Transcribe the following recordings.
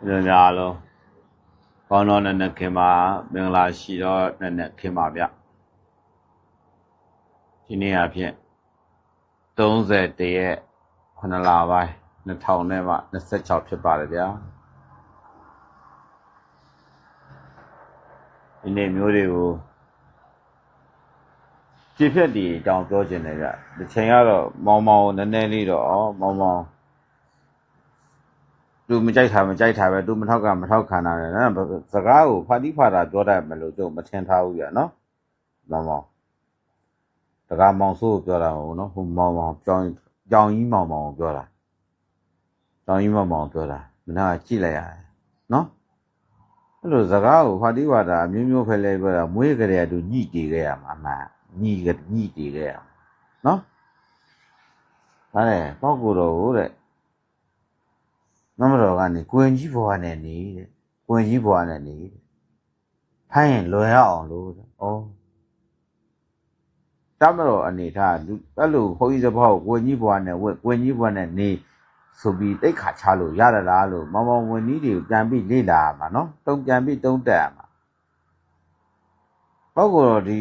Lo con non ne che ma ben la shi do ne che ma biaဒီနေ့အဖြစ်30တရက်9လပိုင်း2000နဲ့မှ26ဖြစ်ပါတယ်ဗျာဒီနေ့မျိုးတွေကိုကြည့်ဖြတ်ဒီအကြောင်းပြောချင်တယ်ဗျဒီချိန်ကတော့မောင်မောင်နည်းနည်းလေးတော့မောင်မောင်သူမကြိုက်တာပဲသူမထောက်ကမထောက်ခံတာလေနော်စကားကိုဖာတိဖာတာပြောတတ်မလို့ကျုပ်မထင်ထားဘူးဗျာနော်မောင်မောင်တကားမောင်ဆိုးပြောတာဟုတ်နော်ဟိုမောင်မောင်ကြောင်ကြီးမောင်မောင်ပြောတာကြောင်ကြီးမောင်မောင်ပြောတာမနာကြည့်လိုက်ရတယ်နော်အဲ့လိုစကားကိုဖာတိဖာတာအမျိုးမျိုးဖဲလဲပြောတာမွေးကြတဲ့သူညှိတည်ခဲ့ရမှာအမှန်ညှိတည်ခဲ့ရနော်ဒါနဲ့ပေါက်ကိုတော့ဟုတ်တဲ့နမတော်ကနေကွင်ကြီးဘွားနဲ့နေတဲ့ကွင်ကြီးဘွားနဲ့နေဖိုင်းရင်လွယ်ရအောင်လို့ဩတမတော်အနေထားအဲ့လိုခေါင်းကြီးစဘောက်ကွင်ကြီးဘွားနဲ့ဝက်ကွင်ကြီးဘွားနဲ့နေဆိုပြီးတိတ်ခါချလို့ရရလားလို့မောင်မောင်ဝင်ကြီးတွေကိုပြန်ပြီးလေ့လာမှာနော်ပြန်ပြီးတုံးတက်ရမှာဘောက်ကတော့ဒီ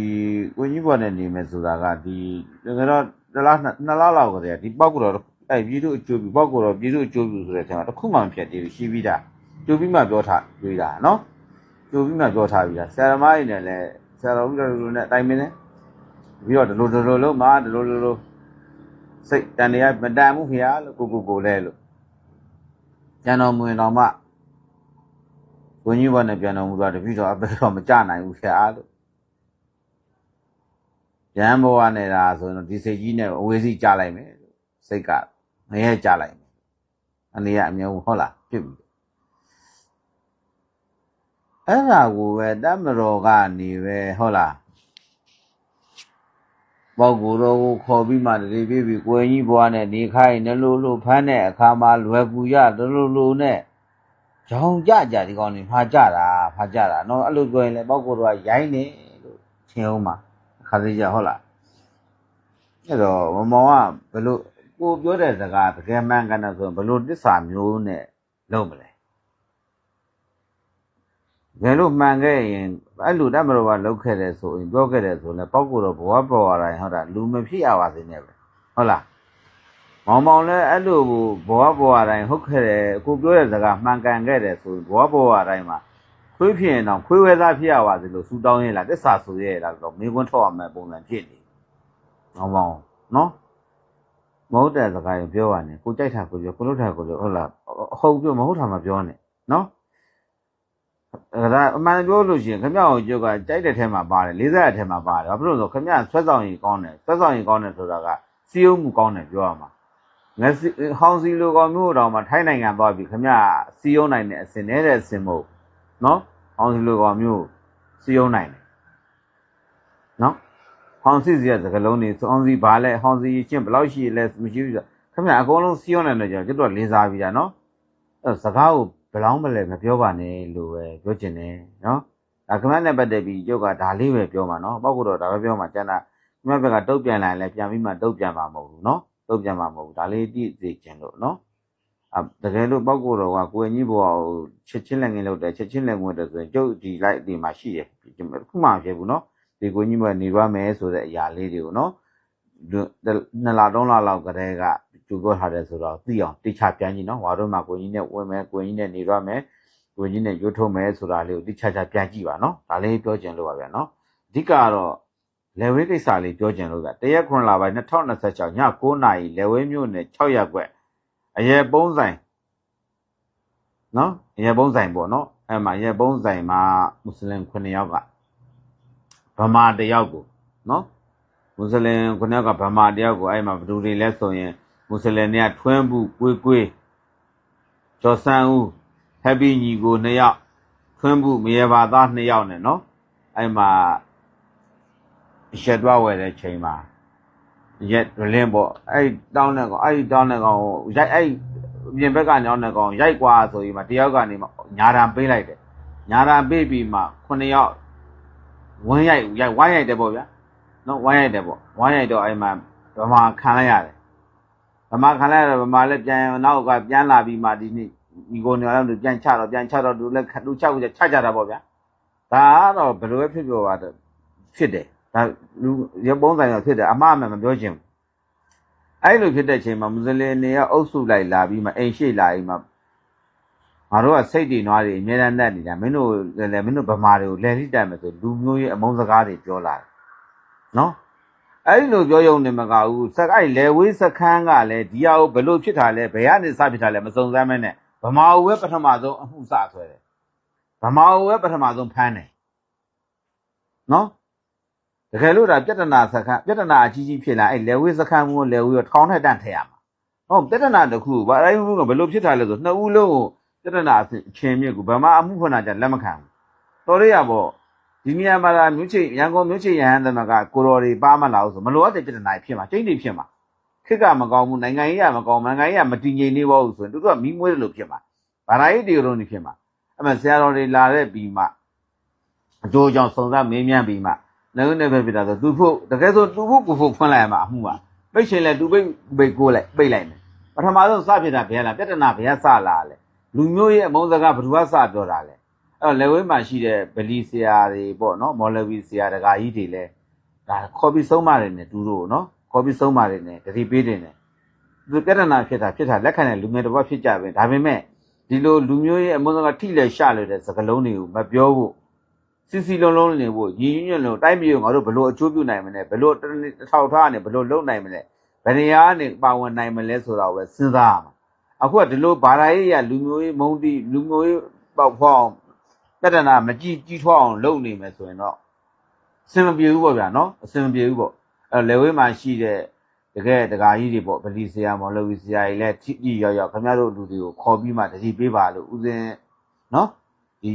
ကွင်ကြီးဘွားနဲ့နေမယ်ဆိုတာကဒီတကယ်တော့2လလောက်ကြတဲ့ဒီပေါက်ကတော့အဲ့ပြည်သူအကျိုးပြုပေါက်ကတော့ပြည်သူအကျိုးပြုဆိုတဲ့အချိန်မှာတစ်ခုမှမဖြစ်သေးဘူးရှိပြီးသားကျိုးပြီးမှပြောထားတွေ့တာနော်ကျိုးပြီးမှပြောထားပြီးသားဆရာသမားကြီးနဲ့လည်းဆရာတော်ကြီးတို့နဲ့တိုင်မင်းနဲ့ပြီးတော့ဒီလိုလုံးမှာဒီလိုစိတ်တန်တရားမတန်ဘူးခင်ဗျာလို့ကိုလဲလို့ကျန်တော်မွင်တော်မှဘုန်းကြီးဘွားနဲ့ပြန်တော်မူတော့တပည့်တော်အပေတော့မကြနိုင်ဘူးခင်ဗျာလို့ရဟန်းဘဝနဲ့ဒါဆိုရင်ဒီစိတ်ကြီးနဲ့အဝေးစီကြလိုက်မယ်စိတ်ကငရဲကြလိုက်မယ်အနေရအမျိုးဟုတ်လားဖြစ်ပြီအဲ့ဒါကိုပဲတမတော်ကနေပဲဟုတ်လားပေါက်ကိုတော့ကိုခေါ်ပြီးမှတတိပြပြီးကိုယ်ကြီးဘွားနဲ့နေခိုင်းနလို့ဖမ်းတဲ့အခါမှာလွယ်ကူရလို့နဲ့ကြောင်ကြဒီကောင်နေဖာကြတာနော်အဲ့လိုပြောရင်လေပေါက်ကိုတော့ရိုင်းနေလို့ထင်အောင်ပါခါသေးကြဟုတ်လားအဲ့တော့မောင်ကဘယ်လိုကိုပြောတဲ့စကားတကယ်မှန်ကန်တယ်ဆိုရင်ဘယ်လိုတစ္ဆာမျိုးနဲ့လုပ်မလဲဘယ်လိုမှန်ခဲ့ရင်အဲ့လိုတတ်မလို့ကလုပ်ခဲ့တယ်ဆိုရင်ပြောခဲ့တယ်ဆိုရင်ပေါက်ကိုတော့ဘဝပေါ်လာရင်ဟုတ်တာလူမဖြစ်ရပါစေနဲ့ပဲဟုတ်လားမောင်လည်းအဲ့လိုကိုဘဝပေါ်လာရင်ဟုတ်ခဲ့တယ်ကိုပြောတဲ့စကားမှန်ကန်ခဲ့တယ်ဆိုရင်ဘဝပေါ်လာတိုင်းမှာခွေးဖြစ်ရင်တော့ခွေးဝဲသားဖြစ်ရပါစေလို့ဆူတောင်းရင်လားတစ္ဆာဆိုရဲလားဆိုတော့မေးခွန်းထောက်ရမယ်ပုံစံဖြစ်နေမောင်နော်မဟုတ်တဲ့စကားကိုပြောရနဲ့ကိုကြိုက်တာကိုပြောကိုလုပ်တာကိုပြောဟုတ်လားဟုတ်ပြောမဟုတ်တာမပြောနဲ့နော်ဒါအမှန်ပြောလို့ရှိရင်ခမအောင်ကျုပ်ကကြိုက်တဲ့ထဲမှာပါတယ်40တဲ့ထဲမှာပါတယ်ဘာဖြစ်လို့လဲဆိုခမဆွဲဆောင်ရင်ကောင်းတယ်ဆိုတာကစီးအောင်မှုကောင်းတယ်ပြောရမှာငါဟောင်းစီလိုကောင်မျိုးတော်မှာထိုင်းနိုင်ငံသွားပြီခမစီးအောင်နိုင်တဲ့အစင်နဲ့တဲ့အစင်မဟုတ်နော်ဟောင်းစီလိုကောင်မျိုးစီးအောင်နိုင်တယ်နော်ဟောင်းစီစီရဲ့စကလုံးတွေဟောင်းစီဘာလဲဟောင်းစီချင်းဘယ်လောက်ရှိလဲမရှိဘူးဆိုခမအကုန်လုံးစီးအောင်နိုင်တယ်ကြောင့်ကျွတ်တော့လေးစားပြီလားနော်အဲ့စကားကိုဘလောင်းမလဲမပြောပါနဲ့လို့ပဲပြောချင်တယ်နော်ဒါခမနဲ့ပတ်သက်ပြီးကျုပ်ကဒါလေးပဲပြောမှာနော်ပောက်ကတော့ဒါပဲပြောမှာကျန်တာခမဘက်ကတုတ်ပြန်လာရင်လည်းပြန်ပြီးမှတုတ်ပြန်မှာမဟုတ်ဘူးနော်တုတ်ပြန်မှာမဟုတ်ဘူးဒါလေးတိစေချင်လို့နော်တကယ်လို့ပောက်ကတော့ကကိုယ်ကြီးဘဝကိုချက်ချင်းလက်ငင်းလုပ်တယ်ချက်ချင်းလက်ငွေတယ်ဆိုရင်ကျုပ်ဒီလိုက်ဒီမှာရှိတယ်ခုမှဖြစ်ဘူးနော်ဒီကိုကြီးဘက်နေရမယ်ဆိုတဲ့အရာလေးတွေကိုနော်2လ3လလောက်ကတည်းကကျူပြောထားတယ်ဆိုတော့သိအောင်တိချပြန်ကြည့်နော်ဝါတို့မှာကိုကြီးနဲ့ဝင်မယ်ကိုကြီးနဲ့နေရမယ်ကိုကြီးနဲ့ရွတ်ထုတ်မယ်ဆိုတာလေးကိုတိချပြန်ကြည့်ပါနော်ဒါလေးပြောချင်လို့ပါဗျာနော်အဓိကတော့လေဝဲကိစ္စလေးပြောချင်လို့ဗျတရက်9လပိုင်း2026ည9:00နာရီလေဝဲမြို့နယ်6ရပ်ကွက်အရေပုံးဆိုင်နော်အရေပုံးဆိုင်ပေါ့နော်အဲ့မှာအရေပုံးဆိုင်မှာမွတ်စလင်9ယောက်ကဗမာတယောက်ကိုနော်မွတ်စလင်9ယောက်ကဗမာတယောက်ကိုအဲ့မှာဘယ်သူတွေလဲဆိုရင်မွတ်စလင်တွေကထွန်းဘူးကွေးကျော်စန်းဦးဟက်ပီညီကို2ယောက်ထွန်းဘူးမရေပါသား2ယောက်နဲ့နော်အဲ့မှာရက်သွားဝယ်တဲ့ချိန်မှာရက်လင်းပေါ့အဲ့တောင်းတဲ့ကောင်ရိုက်အဲ့ပြင်ဘက်ကနေအောင်တဲ့ကောင်ရိုက်กว่าဆိုပြီးမှတယောက်ကနေမှညာတံပေးလိုက်တယ်ညာတံပေးပြီးမှ9ယောက်ဝိုင်းရိုက်တယ်ပေါ့ဗျာနော်ဝိုင်းရိုက်တယ်ပေါ့ဝိုင်းရိုက်တော့အဲ့မှာဗမာခံလိုက်ရတယ်ဗမာလည်းပြန်နောက်ကပြန်လာပြီးမှဒီနေ့ ညီကိုနေအောင်ပြန်ချတော့သူလည်းသူချကြတာပေါ့ဗျာဒါကတော့ဘယ်လိုပဲဖြစ်တယ်ဒါလူရပုံးဆိုင်တော့ဖြစ်တယ်အမှားမှမပြောချင်ဘူးအဲ့လိုဖြစ်တဲ့ချိန်မှာမွတ်စလင်တွေကအုပ်စုလိုက်လာပြီးမှအိမ်ရှိလာပြီးမှငါတို့ကစိတ်တွေနွားတွေအများနဲ့တက်နေတာမင်းတို့ဗမာတွေကိုလဲလိတက်မယ်ဆိုလူမျိုးရေးအမုန်းစကားတွေပြောလာတယ်နော်အဲ့လိုပြောရုံနဲ့မကဘူးစကိုက်လဲဝေးစခန်းကလည်းဒီဟာကိုဘလို့ဖြစ်တာလဲဘယ်ကနေစဖြစ်တာလဲမစုံစမ်းမဲနဲ့ဗမာကိုပဲပထမဆုံးအမှုစဆွဲတယ်ဗမာကိုပဲပထမဆုံးဖမ်းတယ်နော်တကယ်လို့ဒါပြဿနာအကြီးကြီးဖြစ်လာအဲ့လဲဝေးစခန်းကိုလဲဝေးရောထောင်းထက်တန့်ထည့်ရမှာဟုတ်ပြဿနာတစ်ခုဘာအဲ့ဘယ်လိုဖြစ်တာလဲဆိုနှစ်ဦးလုံးကိုပြဿနာအချင်းမြစ်ကိုဗမာအမှုဖွင့်တာကြလက်မခံဘူးတော်ရရပေါ့ဒီနေရာမှာရန်ကုန်မြို့ချေရဟန်းသမကကိုတော်တွေပါမလာဘူးဆိုမလိုအပ်တဲ့ပြဿနာဖြစ်မှာကျိန်းတွေဖြစ်မှာခက်ကမကောင်းဘူးနိုင်ငံရေးကမကောင်းနိုင်ငံရေးကမတည်ငြိမ်နေပါဘူးဆိုရင်တို့ကမီးမွေးတယ်လို့ဖြစ်မှာဗရာရေးတီရုံနေဖြစ်မှာအဲ့မဲ့ဆရာတော်တွေလာတဲ့ပြီးမှအကျိုးကြောင့်စုံစမ်းမေးမြန်းပြီးမှလည်းနဲ့ပဲဖြစ်တာဆိုသူဖို့တကယ်ဆိုသူဖို့ကိုဖို့ဖွင့်လိုက်ရမှာအမှုကပိတ်ရှင်လဲသူပိတ်ကိုလိုက်ပိတ်လိုက်မယ်ပထမဆုံးစဖြစ်တာဘယ်လားပြဿနာဘယ်ကစလာလဲလူမျိုးရဲ့အမုန်းစကားဘယ်သူကစပြောတာလဲအဲ့တော့လက်ဝဲမှာရှိတဲ့ဗလီဆရာတွေပေါ့နော်မော်လဝီဆရာတကာကြီးတွေလဲဒါခေါ်ပြီးဆုံးမတယ်နဲ့သူတို့နော်ခေါ်ပြီးဆုံးမတယ်နဲ့တတိပေးတယ်နဲ့သူပြဿနာဖြစ်တာလက်ခံတဲ့လူငယ်တစ်ပတ်ဖြစ်ကြပဲဒါပေမဲ့ဒီလိုလူမျိုးရဲ့အမုန်းစကားထိလဲရှလို့တဲ့စကားလုံးတွေကိုမပြောဖို့စီလုံးနေဖို့ညီညွတ်လို့တိုင်းပြည်ကိုငါတို့ဘလို့အကျိုးပြုနိုင်မလဲဘလို့ထောက်ထားနေဘလို့လုပ်နိုင်မလဲဘယ်နေရာကနေပါဝင်နိုင်မလဲဆိုတာကိုပဲစဉ်းစားရမှာအခုကဒီလိုဘာသာရေးရလူမျိုးရေးမုန်းတီလူမျိုးရေးပေါက်ဖောင်းပြဿနာမကြီးထွားအောင်လုပ်နေမယ်ဆိုရင်တော့အဆင်မပြေဘူးပေါ့ဗျာနော်အဆင်မပြေဘူးပေါ့အဲ့လေဝေးမှာရှိတဲ့တကယ်တကာကြီးတွေပေါ့ဗလီဆရာမော်လဝီဆရာကြီးလည်းထိရောက်ခင်ဗျားတို့လူတွေကိုခေါ်ပြီးမှတတိပေးပါလို့ဦးစင်းနော်ဒီ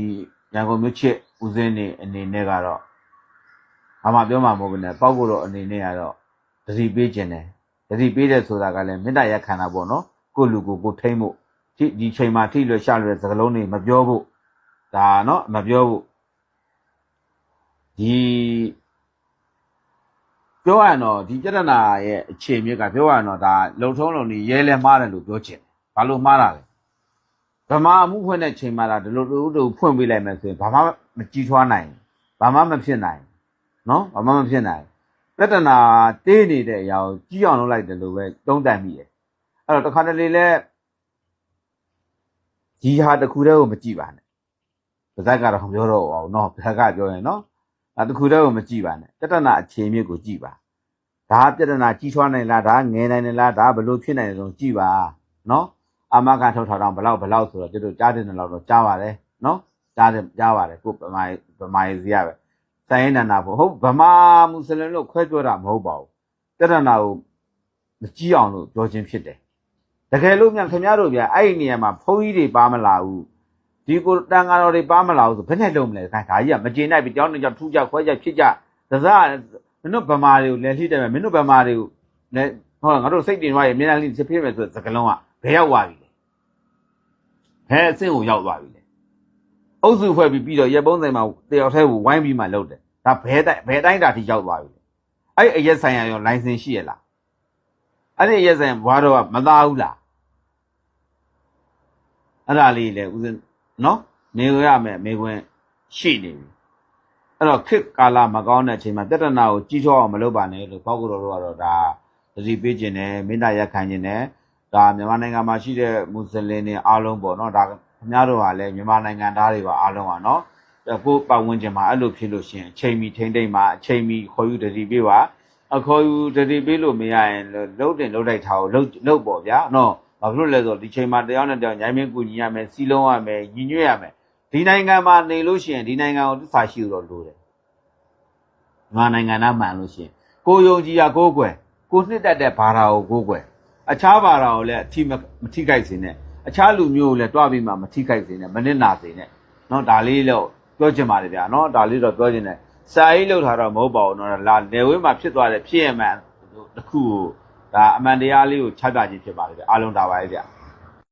ရန်ကုန်မြို့ချစ်ဦးစင်းနေအနေနဲ့ကတော့ဘာမှပြောမှာမဟုတ်ဘူးနဲ့ပေါက်ကိုတော့အနေနဲ့ကတော့တတိပေးခြင်းတယ်တတိပေးတယ်ဆိုတာကလည်းမေတ္တာရက်ခံတာပေါ့နော်ကိုလူကိုထိမ့်ဖို့ဒီချိန်မှာထိလွယ်ရှလွယ်စကားလုံးတွေမပြောဖို့ဒါနော်မပြောဖို့ဒီပြောရရင်တော့ဒီပြဿနာရဲ့အခြေမြစ်ကပြောရရင်တော့ဒါလုံထုံးလုံနေရဲလဲမှားတယ်လို့ပြောချင်တယ်ဘာလို့မှားတာလဲဗမာအမှုဖွင့်တဲ့ချိန်မှာဒါဒီလိုတူဖွင့်ပေးလိုက်မယ်ဆိုရင်ဘာမှမကြီးထွားနိုင်ဘာမှမဖြစ်နိုင်နော်ဘာမှမဖြစ်နိုင်ပြဿနာတေးနေတဲ့အရာကိုကြီးအောင်လုပ်လိုက်တယ်လို့ပဲတုံးတန်မိတယ်အဲ့တော့တခါတလေလဲဒီဟာတစ်ခုတည်းကိုမကြည့်ပါနဲ့ပါဇက်ကတော့မပြောတော့ဘူးနော်ပါဇက်ကပြောရင်နော်အဲ့တစ်ခုတည်းကိုမကြည့်ပါနဲ့ပြဿနာအခြေမြစ်ကိုကြည့်ပါဒါပြဿနာကြီးထွားနိုင်လားဒါငယ်နိုင်တယ်လားဒါဘယ်လိုဖြစ်နိုင်တယ်ဆိုကြည့်ပါနော်အာမခံထုတ်ထားတော့ဘလောက်ဆိုတော့တို့ကြားတဲ့လောက်တော့ကြားပါတယ်နော်ကြားပါတယ်ကိုဗမာရေးစီရပဲတိုင်းရင်းနာဖို့ဟုတ်ဗမာမွတ်စလင်လို့ခွဲပြောတာမဟုတ်ပါဘူးပြဿနာကိုမကြည့်အောင်လို့ပြောခြင်းဖြစ်တယ်တကယ်လို့မြန်ခင်ဗျားတို့ဗျအဲ့ဒီနေရာမှာဖုန်းကြီးတွေပါမလာဘူးဒီကိုတန်ဃာတော်တွေပါမလာဘူးဆိုဘယ်နဲ့လုံးမလဲခိုင်းဒါကြီးကမကျေနပ်ပြီးကြောင်းကြောင်းထူးကြခွဲကြဖြစ်ကြသစားမင်းတို့ဗမာတွေကိုလဲလှိတယ်မယ်မင်းတို့ဗမာတွေကိုလည်းဟောငါတို့စိတ်တင်သွားရင်အများကြီးဖြစ်မယ်ဆိုတဲ့စကားလုံးကဘယ်ရောက်သွားပြီလဲဘယ်အဆင့်ကိုရောက်သွားပြီလဲအုပ်စုဖွဲ့ပြီးတော့ရက်ပုံးဆိုင်မှာတယောက်တည်းကိုဝိုင်းပြီးမှလုပ်တယ်ဒါဘယ်တိုင်းတာထိရောက်သွားပြီလဲအဲ့အရက်ဆိုင်ရရောလိုင်စင်ရှိရလားအဲ့ဒီအရက်ဆိုင်ဘွားတော့မသားဘူးလားအဲ့ဒါလေးလေဦးစင်းနော်နေရမယ်မေခွန်းရှိနေပြီအဲ့တော့ခေတ်ကာလမကောင်းတဲ့အချိန်မှာပြဿနာကိုကြီးထွားအောင်မလုပ်ပါနဲ့လို့ဘောက်ကတော့ကတော့ဒါသတိပေးခြင်းနဲ့မေတ္တာရက်ခံခြင်းနဲ့ဒါမြန်မာနိုင်ငံမှာရှိတဲ့မွတ်စလင်တွေအားလုံးပေါ့နော်ဒါခင်ဗျားတို့ကလည်းမြန်မာနိုင်ငံသားတွေပါအားလုံးပါနော်ကိုယ်ပတ်ဝန်းကျင်မှာအဲ့လိုဖြစ်လို့ရှိရင်အချိန်မီထိမ့်တိမ့်မှာအချိန်မီခေါ်ယူတတိပေးပါအခေါ်ယူတတိပေးလို့မရရင်လှုပ်လိုက်တာကိုလှုပ်ပေါ့ဗျာနော်ဘာဖြစ်လို့လဲဆိုတော့ဒီချိန်မှာတရားနဲ့တရားညိုင်းမင်းကူညီရမယ်စီလုံးရမယ်ညီညွတ်ရမယ်ဒီနိုင်ငံမှာနေလို့ရှိရင်ဒီနိုင်ငံကိုသစ္စာရှိတော့လို့တယ်ငါနိုင်ငံသားမှန်လို့ရှိရင်ကိုယုံကြည်ရကိုးကွယ်ကိုနှစ်တက်တဲ့ဘာသာကိုကိုးကွယ်အခြားဘာသာကိုလည်းမထိခိုက်စေနဲ့အခြားလူမျိုးကိုလည်းတွားပြီးမှမထိခိုက်စေနဲ့မနစ်နာစေနဲ့နော်ဒါလေးတော့ပြောချင်ပါတယ်ဗျာနော်ဒါလေးတော့ပြောချင်တယ်စာရေးလောက်ထားတော့မဟုတ်ပါဘူးနော်လာနေဝဲမှာဖြစ်သွားတဲ့ဖြစ်ရမှန်တစ်ခုကိုဒါအမှန်တရားလေးကိုချပြခြင်းဖြစ်ပါတယ်ဗျာအားလုံးဒါပါပဲဗျာ